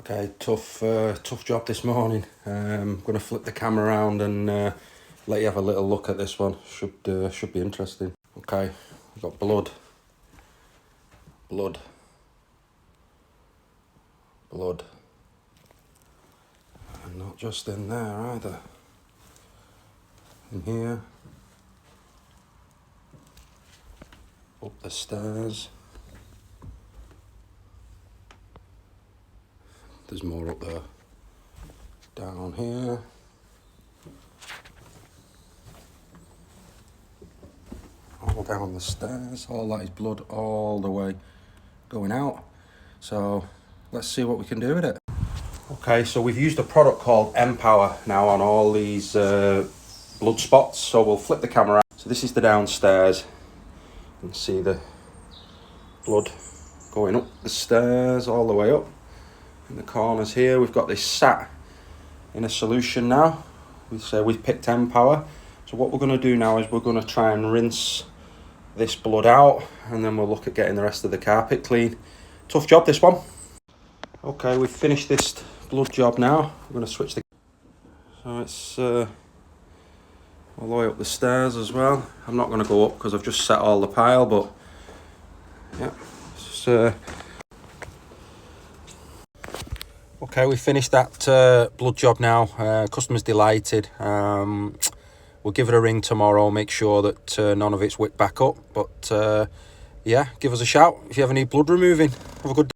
Okay, tough job this morning. I'm going to flip the camera around and let you have a little look at this one. Should be interesting. Okay, we've got blood, and not just in there either. In here, up the stairs. There's more up there. Down here. All down the stairs. All that is blood all the way going out. So let's see what we can do with it. Okay, so we've used a product called Empower now on all these blood spots. So we'll flip the camera out. So this is the downstairs. You can see the blood going up the stairs all the way up. In the corners here, we've got this sat in a solution now. We've picked Empower. So what we're going to do now is we're going to try and rinse this blood out, and then we'll look at getting the rest of the carpet clean. Tough job, this one. Okay, we've finished this blood job now. We're going to switch the... So it's all the way up the stairs as well. I'm not going to go up because I've just set all the pile, but yeah. Okay, we finished that blood job now. Customer's delighted. We'll give it a ring tomorrow, make sure that none of it's whipped back up. But yeah, give us a shout if you ever need blood removing. Have a good day.